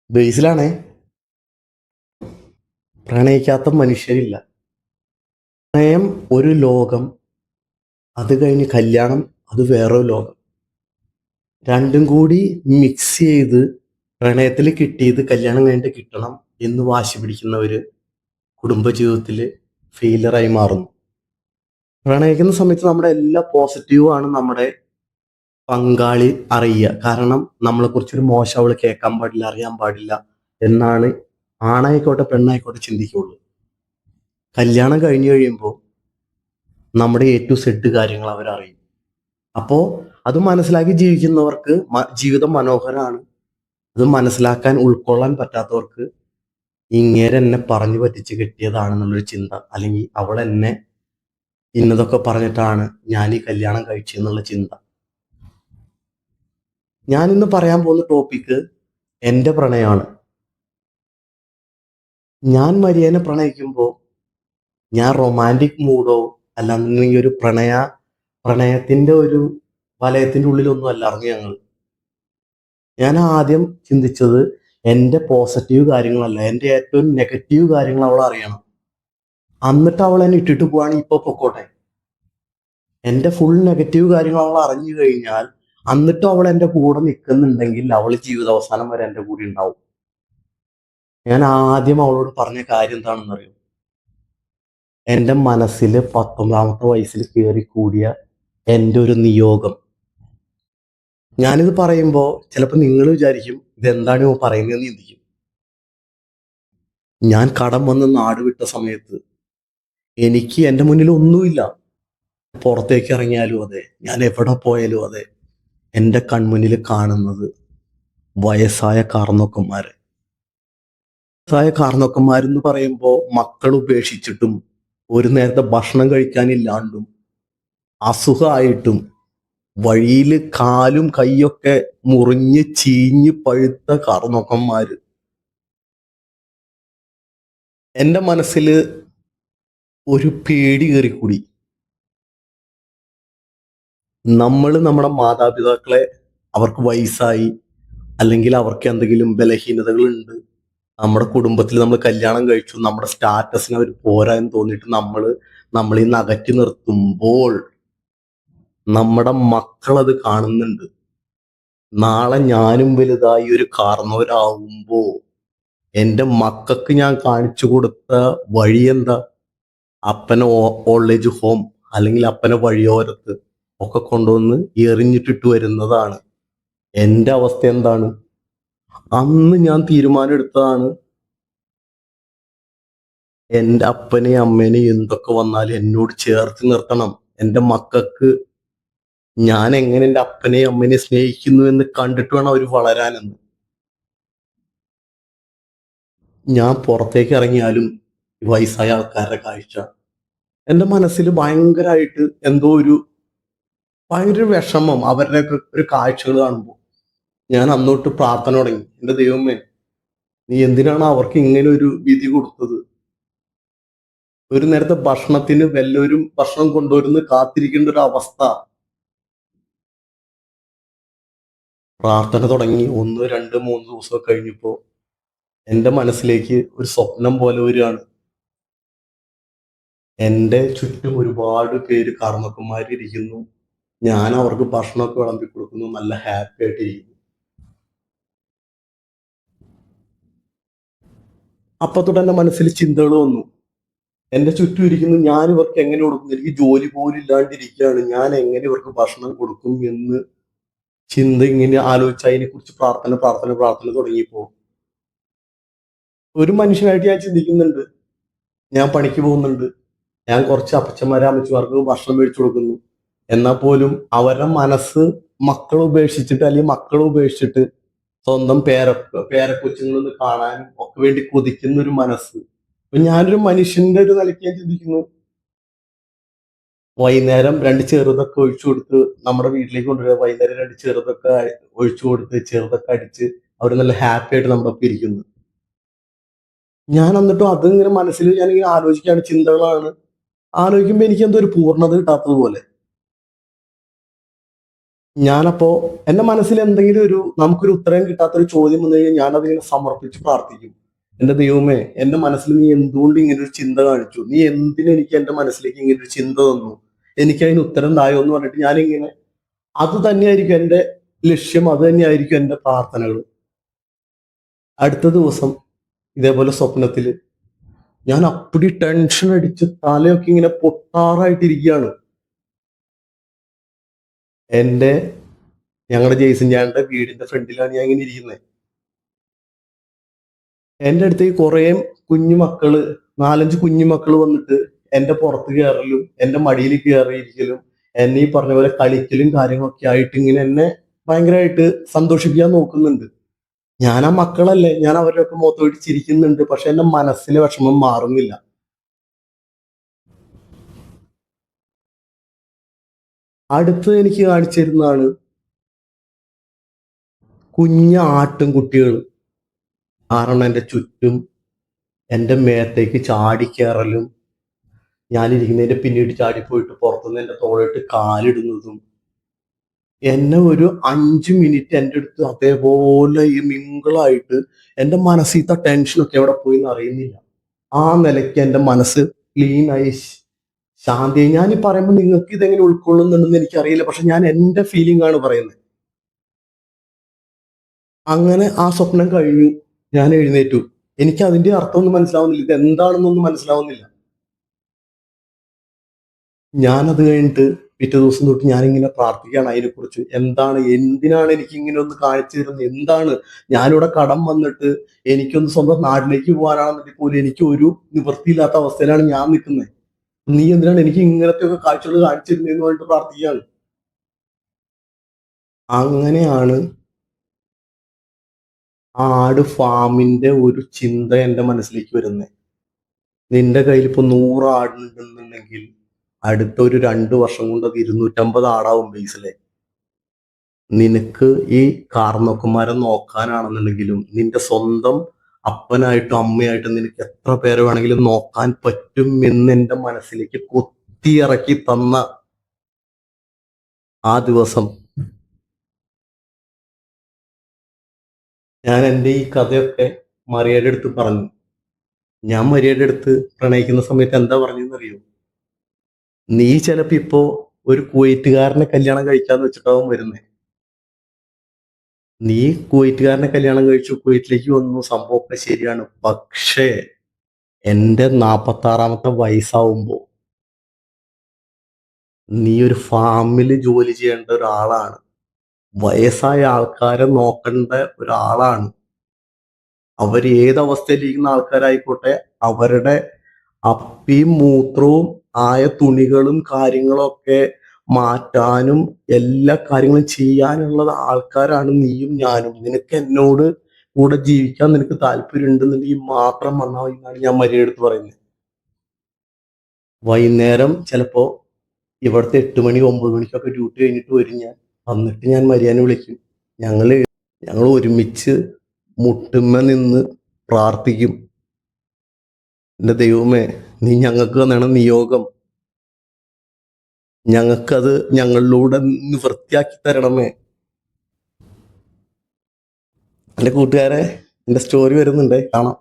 ബേസിലാണേ. പ്രണയിക്കാത്ത മനുഷ്യരില്ല. പ്രണയം ഒരു ലോകം, അത് കഴിഞ്ഞ് കല്യാണം അത് വേറൊരു ലോകം. രണ്ടും കൂടി മിക്സ് ചെയ്ത് പ്രണയത്തിൽ കിട്ടിയത് കല്യാണം കഴിഞ്ഞിട്ട് കിട്ടണം എന്ന് വാശി പിടിക്കുന്നവര് കുടുംബജീവിതത്തിൽ ഫെയിലറായി മാറുന്നു. പ്രണയിക്കുന്ന സമയത്ത് നമ്മുടെ എല്ലാ പോസിറ്റീവാണ് നമ്മുടെ പങ്കാളി അറിയുക. കാരണം നമ്മളെക്കുറിച്ചൊരു മോശം അവള് കേൾക്കാൻ പാടില്ല, അറിയാൻ പാടില്ല എന്നാണ് ആണായിക്കോട്ടെ പെണ്ണായിക്കോട്ടെ ചിന്തിക്കുള്ളൂ. കല്യാണം കഴിഞ്ഞു കഴിയുമ്പോൾ നമ്മുടെ എ ടു സെഡ് കാര്യങ്ങൾ അവരറിയും. അപ്പോൾ അത് മനസ്സിലാക്കി ജീവിക്കുന്നവർക്ക് ജീവിതം മനോഹരമാണ്. അത് മനസ്സിലാക്കാൻ ഉൾക്കൊള്ളാൻ പറ്റാത്തവർക്ക് ഇങ്ങേരെ എന്നെ പറഞ്ഞു പറ്റിച്ച് കിട്ടിയതാണെന്നുള്ളൊരു ചിന്ത, അല്ലെങ്കിൽ അവൾ എന്നെ ഇന്നതൊക്കെ പറഞ്ഞിട്ടാണ് ഞാൻ ഈ കല്യാണം കഴിച്ചെന്നുള്ള ചിന്ത. ഞാൻ ഇന്ന് പറയാൻ പോകുന്ന ടോപ്പിക്ക് എൻ്റെ പ്രണയമാണ്. ഞാൻ മരിയനെ പ്രണയിക്കുമ്പോൾ ഞാൻ റൊമാൻറ്റിക് മൂഡോ അല്ലാന്നുണ്ടെങ്കിൽ ഒരു പ്രണയത്തിന്റെ ഒരു വലയത്തിന്റെ ഉള്ളിലൊന്നും അല്ലായിരുന്നു ഞങ്ങൾ. ഞാൻ ആദ്യം ചിന്തിച്ചത് എൻ്റെ പോസിറ്റീവ് കാര്യങ്ങളല്ല, എൻ്റെ ഏറ്റവും നെഗറ്റീവ് കാര്യങ്ങൾ അവൾ അറിയണം, എന്നിട്ട് അവൾ എന്നെ ഇട്ടിട്ട് പോവാണെങ്കിൽ ഇപ്പൊ പൊക്കോട്ടെ. എൻ്റെ ഫുൾ നെഗറ്റീവ് കാര്യങ്ങൾ അവൾ അറിഞ്ഞു കഴിഞ്ഞാൽ എന്നിട്ടും അവൾ എൻ്റെ കൂടെ നിൽക്കുന്നുണ്ടെങ്കിൽ അവൾ ജീവിതാവസാനം വരെ എൻ്റെ കൂടെ ഉണ്ടാവും. ഞാൻ ആദ്യം അവളോട് പറഞ്ഞ കാര്യം എന്താണെന്ന് അറിയും? എൻ്റെ മനസ്സിൽ 19ാമത്തെ വയസ്സിൽ കയറി കൂടിയ എൻ്റെ ഒരു നിയോഗം. ഞാനിത് പറയുമ്പോൾ ചിലപ്പോൾ നിങ്ങൾ വിചാരിക്കും ഇതെന്താണ് ഇവൻ പറയുന്നതെന്ന് ചിന്തിക്കും. ഞാൻ കടം വന്ന് നാട് വിട്ട സമയത്ത് എനിക്ക് എൻ്റെ മുന്നിൽ ഒന്നുമില്ല. പുറത്തേക്ക് ഇറങ്ങിയാലും അതെ, ഞാൻ എവിടെ പോയാലും അതെ, എൻ്റെ കൺമുന്നിൽ കാണുന്നത് വയസ്സായ കാർന്നോക്കന്മാരെ. വയസ്സായ കാർന്നോക്കന്മാരെന്ന് പറയുമ്പോൾ മക്കൾ ഉപേക്ഷിച്ചിട്ടും ഒരു നേരത്തെ ഭക്ഷണം കഴിക്കാനില്ലാണ്ടും അസുഖമായിട്ടും വഴിയിൽ കാലും കൈയൊക്കെ മുറിഞ്ഞ് ചീഞ്ഞ് പഴുത്ത കാർന്നോക്കന്മാര്. എൻ്റെ മനസ്സിൽ ഒരു പേടി കയറിക്കൂടി. നമ്മൾ നമ്മുടെ മാതാപിതാക്കളെ, അവർക്ക് വയസ്സായി അല്ലെങ്കിൽ അവർക്ക് എന്തെങ്കിലും ബലഹീനതകളുണ്ട്, നമ്മുടെ കുടുംബത്തിൽ നമ്മൾ കല്യാണം കഴിച്ചു, നമ്മുടെ സ്റ്റാറ്റസിന് അവർ പോരാ എന്ന് തോന്നിയിട്ട് നമ്മൾ ഈ അകറ്റി നിർത്തുമ്പോൾ നമ്മുടെ മക്കളത് കാണുന്നുണ്ട്. നാളെ ഞാനും വലുതായി ഒരു കാർന്നവരാകുമ്പോ എൻ്റെ മക്കൾക്ക് ഞാൻ കാണിച്ചു കൊടുത്ത വഴി എന്താ? അപ്പനെ ഓൾഡ് ഏജ് ഹോം അല്ലെങ്കിൽ അപ്പനെ വഴിയോരത്ത് ഒക്കെ കൊണ്ടുവന്ന് എറിഞ്ഞിട്ടിട്ട് വരുന്നതാണ്. എൻ്റെ അവസ്ഥ എന്താണ്? അന്ന് ഞാൻ തീരുമാനം എടുത്തതാണ്, എൻ്റെ അപ്പനെയും അമ്മേനെയും എന്തൊക്കെ വന്നാലും എന്നോട് ചേർത്ത് നിർത്തണം. എൻ്റെ മക്കൾക്ക് ഞാൻ എങ്ങനെ എൻ്റെ അപ്പനെയും അമ്മേനെയും സ്നേഹിക്കുന്നു എന്ന് കണ്ടിട്ട് വേണം അവർ വളരാനെന്ന്. ഞാൻ പുറത്തേക്ക് ഇറങ്ങിയാലും വയസ്സായ ആൾക്കാരുടെ കാഴ്ച എൻ്റെ മനസ്സിൽ ഭയങ്കരമായിട്ട് എന്തോ ഒരു ഭയങ്കര വിഷമം, അവരുടെയൊക്കെ ഒരു കാഴ്ചകൾ കാണുമ്പോൾ. ഞാൻ അന്നോട്ട് പ്രാർത്ഥന തുടങ്ങി, എൻ്റെ ദൈവമേ, നീ എന്തിനാണ് അവർക്ക് ഇങ്ങനെ ഒരു വിധി കൊടുത്തത്? ഒരു നേരത്തെ ഭക്ഷണത്തിന് വല്ലവരും ഭക്ഷണം കൊണ്ടുവരുന്ന് കാത്തിരിക്കേണ്ട ഒരു അവസ്ഥ. പ്രാർത്ഥന തുടങ്ങി 1, 2, 3 ദിവസം കഴിഞ്ഞപ്പോൾ എൻ്റെ മനസ്സിലേക്ക് ഒരു സ്വപ്നം പോലെ വരികയാണ്. എൻ്റെ ചുറ്റും ഒരുപാട് പേര് കാർന്നോക്കന്മാരിയ്ക്കുന്നു. ഞാൻ അവർക്ക് ഭക്ഷണമൊക്കെ വിളമ്പി കൊടുക്കുന്നു, നല്ല ഹാപ്പി ആയിട്ടിരിക്കുന്നു. അപ്പൊ തൊട്ട് എൻ്റെ മനസ്സിൽ ചിന്തകൾ വന്നു. എൻ്റെ ചുറ്റും ഇരിക്കുന്നു, ഞാൻ ഇവർക്ക് എങ്ങനെ കൊടുക്കും? എനിക്ക് ജോലി പോലും ഇല്ലാണ്ടിരിക്കുകയാണ്, ഞാൻ എങ്ങനെ ഇവർക്ക് ഭക്ഷണം കൊടുക്കും എന്ന് ചിന്ത ഇങ്ങനെ ആലോചിച്ച് അതിനെ കുറിച്ച് പ്രാർത്ഥന പ്രാർത്ഥന പ്രാർത്ഥന തുടങ്ങിയപ്പോ ഒരു മനുഷ്യനായിട്ട് ഞാൻ ചിന്തിക്കുന്നുണ്ട്. ഞാൻ പണിക്ക് പോകുന്നുണ്ട്, ഞാൻ കുറച്ച് അപ്പച്ചന്മാരെ അമ്മച്ചിമാർക്ക് ഭക്ഷണം മേടിച്ചു കൊടുക്കുന്നു, എന്നാൽ പോലും അവരുടെ മനസ്സ് മക്കളെ ഉപേക്ഷിച്ചിട്ട് അല്ലെങ്കിൽ മക്കളെ ഉപേക്ഷിച്ചിട്ട് സ്വന്തം പേരക്കൊച്ചുങ്ങളൊന്ന് കാണാനും ഒക്കെ വേണ്ടി കൊതിക്കുന്ന ഒരു മനസ്സ്. അപ്പൊ ഞാനൊരു മനുഷ്യന്റെ ഒരു നിലയ്ക്ക് ഞാൻ ചിന്തിക്കുന്നു, വൈകുന്നേരം 2 ചെറുതൊക്കെ ഒഴിച്ചു കൊടുത്ത് നമ്മുടെ വീട്ടിലേക്ക് കൊണ്ടുവരിക, വൈകുന്നേരം 2 ചെറുതൊക്കെ ഒഴിച്ചു കൊടുത്ത് ചെറുതൊക്കെ അടിച്ച് അവർ നല്ല ഹാപ്പി ആയിട്ട് നമ്മുടെ ഒപ്പം ഇരിക്കുന്നു. ഞാൻ എന്നിട്ടും അതിങ്ങനെ മനസ്സിൽ ഞാനിങ്ങനെ ആലോചിക്കുകയാണ്, ചിന്തകളാണ്. ആലോചിക്കുമ്പോൾ എനിക്ക് എന്തോ ഒരു പൂർണ്ണത കിട്ടാത്തത് പോലെ. ഞാനപ്പോ എന്റെ മനസ്സിൽ എന്തെങ്കിലും നമുക്കൊരു ഉത്തരം കിട്ടാത്തൊരു ചോദ്യം വന്നു കഴിഞ്ഞാൽ ഞാൻ അതിങ്ങനെ സമർപ്പിച്ച് പ്രാർത്ഥിക്കും. എന്റെ ദൈവമേ, എന്റെ മനസ്സിൽ നീ എന്തുകൊണ്ട് ഇങ്ങനെ ഒരു ചിന്ത കാണിച്ചു? നീ എന്തിന് എനിക്ക് എന്റെ മനസ്സിലേക്ക് ഇങ്ങനെ ഒരു ചിന്ത തന്നു? എനിക്ക് അതിന് ഉത്തരം തായോ എന്ന് പറഞ്ഞിട്ട് ഞാനിങ്ങനെ, അത് തന്നെയായിരിക്കും എന്റെ ലക്ഷ്യം, അത് തന്നെയായിരിക്കും എന്റെ പ്രാർത്ഥനകൾ. അടുത്ത ദിവസം ഇതേപോലെ സ്വപ്നത്തില് ഞാൻ അപ്പടി ടെൻഷൻ അടിച്ച് തലയൊക്കെ ഇങ്ങനെ പൊട്ടാറായിട്ടിരിക്കുകയാണ്. എന്റെ ഞങ്ങളുടെ ജെയ്സൺ ഞാന്റെ വീടിന്റെ ഫ്രണ്ടിലാണ് ഞാൻ ഇങ്ങനെ ഇരിക്കുന്നത്. എന്റെ അടുത്തേക്ക് കുറെ കുഞ്ഞുമക്കള്, 4-5 കുഞ്ഞുമക്കള് വന്നിട്ട് എന്റെ പുറത്ത് കയറലും എന്റെ മടിയിൽ കയറിയിരിക്കലും എന്നെ ഈ പറഞ്ഞ പോലെ കളിക്കലും കാര്യങ്ങളൊക്കെ ആയിട്ട് ഇങ്ങനെ എന്നെ ഭയങ്കരമായിട്ട് സന്തോഷിപ്പിക്കാൻ നോക്കുന്നുണ്ട്. ഞാൻ ആ മക്കളല്ലേ, ഞാൻ അവരുടെയൊക്കെ മുഖത്തോട്ട് ചിരിക്കുന്നുണ്ട്. പക്ഷെ എന്റെ മനസ്സിലെ വിഷമം മാറുന്നില്ല. അടുത്ത് എനിക്ക് കാണിച്ചു തരുന്നതാണ് കുഞ്ഞ ആട്ടും കുട്ടികൾ 6 എന്റെ ചുറ്റും എന്റെ മേത്തേക്ക് ചാടിക്കയറലും ഞാനിരിക്കുന്നതിന്റെ പിന്നീട് ചാടിപ്പോയിട്ട് പുറത്തുനിന്ന് എന്റെ തോളിട്ട് കാലിടുന്നതും എന്നെ ഒരു 5 മിനിറ്റ് എൻ്റെ അടുത്ത് അതേപോലെ ഈ മിങ്കിളായിട്ട് എന്റെ മനസ്സിലത്തെ ടെൻഷനൊക്കെ എവിടെ പോയി എന്ന് അറിയുന്നില്ല. ആ നിലയ്ക്ക് എന്റെ മനസ്സ് ക്ലീൻ ആയി ശാന്തിയായി. ഞാൻ ഈ പറയുമ്പോൾ നിങ്ങൾക്ക് ഇതെങ്ങനെ ഉൾക്കൊള്ളുന്നുണ്ടെന്ന് എനിക്കറിയില്ല. പക്ഷെ ഞാൻ എന്റെ ഫീലിംഗ് ആണ് പറയുന്നത്. അങ്ങനെ ആ സ്വപ്നം കഴിഞ്ഞു. ഞാൻ എഴുന്നേറ്റു. എനിക്ക് അതിന്റെ അർത്ഥമൊന്നും മനസ്സിലാവുന്നില്ല. ഇത് എന്താണെന്നൊന്നും മനസ്സിലാവുന്നില്ല. ഞാനത് കഴിഞ്ഞിട്ട് പിറ്റേ ദിവസം തൊട്ട് ഞാനിങ്ങനെ പ്രാർത്ഥിക്കുകയാണ് അതിനെക്കുറിച്ച്. എന്താണ്, എന്തിനാണ് എനിക്ക് ഇങ്ങനെ ഒന്ന് കാണിച്ചു തരുന്നത്? എന്താണ്, ഞാനിവിടെ കടം വന്നിട്ട് എനിക്കൊന്ന് സ്വന്തം നാട്ടിലേക്ക് പോകാനാണെന്നുണ്ടെങ്കിൽ പോലും എനിക്ക് ഒരു നിവൃത്തിയില്ലാത്ത അവസ്ഥയിലാണ് ഞാൻ നിൽക്കുന്നത്. നീ എന്തിനാണ് എനിക്ക് ഇങ്ങനത്തെ ഒക്കെ കാഴ്ചകൾ കാണിച്ചു തരുന്നതെന്ന് പറഞ്ഞിട്ട് പ്രാർത്ഥിക്കുകയാണ്. അങ്ങനെയാണ് ആട് ഫാമിന്റെ ഒരു ചിന്ത എന്റെ മനസ്സിലേക്ക് വരുന്നത്. നിന്റെ കയ്യിൽ ഇപ്പൊ 100 ആടുണ്ടെന്നുണ്ടെങ്കിൽ അടുത്ത ഒരു 2 വർഷം കൊണ്ട് അത് 250 ആടാവും ബേസിലെ. നിനക്ക് ഈ കാർന്നോക്കന്മാരെ നോക്കാനാണെന്നുണ്ടെങ്കിലും നിന്റെ സ്വന്തം അപ്പനായിട്ടും അമ്മയായിട്ടും നിനക്ക് എത്ര പേരെ വേണമെങ്കിലും നോക്കാൻ പറ്റും എന്ന് എന്റെ മനസ്സിലേക്ക് കൊത്തിയിറക്കി തന്ന ആ ദിവസം ഞാൻ എൻ്റെ ഈ കഥയൊക്കെ മറിയയുടെ അടുത്ത് പറഞ്ഞു. ഞാൻ മരിയയുടെ അടുത്ത് പ്രണയിക്കുന്ന സമയത്ത് എന്താ പറഞ്ഞെന്നറിയോ? നീ ചിലപ്പോ ഇപ്പോ ഒരു കുവൈറ്റുകാരനെ കല്യാണം കഴിക്കാന്ന് വെച്ചിട്ടാവും വരുന്നേ. നീ കുവൈറ്റുകാരനെ കല്യാണം കഴിച്ചു, കുവൈറ്റിലേക്ക് വന്നു, സംഭവമൊക്കെ ശരിയാണ്. പക്ഷേ എന്റെ 46-ാമത്തെ വയസ്സാവുമ്പോ നീ ഒരു ഫാമിൽ ജോലി ചെയ്യേണ്ട ഒരാളാണ്. വയസ്സായ ആൾക്കാരെ നോക്കേണ്ട ഒരാളാണ്. അവർ ഏത് അവസ്ഥയിലിരിക്കുന്ന ആൾക്കാരായിക്കോട്ടെ, അവരുടെ അപ്പിയും മൂത്രവും ആയ തുണികളും കാര്യങ്ങളൊക്കെ മാറ്റാനും എല്ലാ കാര്യങ്ങളും ചെയ്യാനുള്ള ആൾക്കാരാണ് നീയും ഞാനും. നിനക്ക് എന്നോട് കൂടെ ജീവിക്കാൻ നിനക്ക് താല്പര്യം ഉണ്ടെന്നുണ്ടെങ്കിൽ മാത്രം വന്നാൽ മതി എന്നാണ് ഞാൻ മരിയുടെ അടുത്ത് പറയുന്നത്. വൈകുന്നേരം ചിലപ്പോ ഇവിടുത്തെ 8 മണി 9 മണിക്കൊക്കെ ഡ്യൂട്ടി കഴിഞ്ഞിട്ട് വരും ഞാൻ. വന്നിട്ട് ഞാൻ മരിയാനെ വിളിക്കും. ഞങ്ങള് ഞങ്ങൾ ഒരുമിച്ച് മുട്ടുമ്മ നിന്ന് പ്രാർത്ഥിക്കും. എന്റെ ദൈവമേ, നീ ഞങ്ങൾക്ക് തന്ന നിയോഗം ഞങ്ങൾക്കത് ഞങ്ങളിലൂടെ വൃത്തിയാക്കി തരണമേ. എന്റെ കൂട്ടുകാരെ, എന്റെ സ്റ്റോറി വരുന്നുണ്ട്, കാണാം.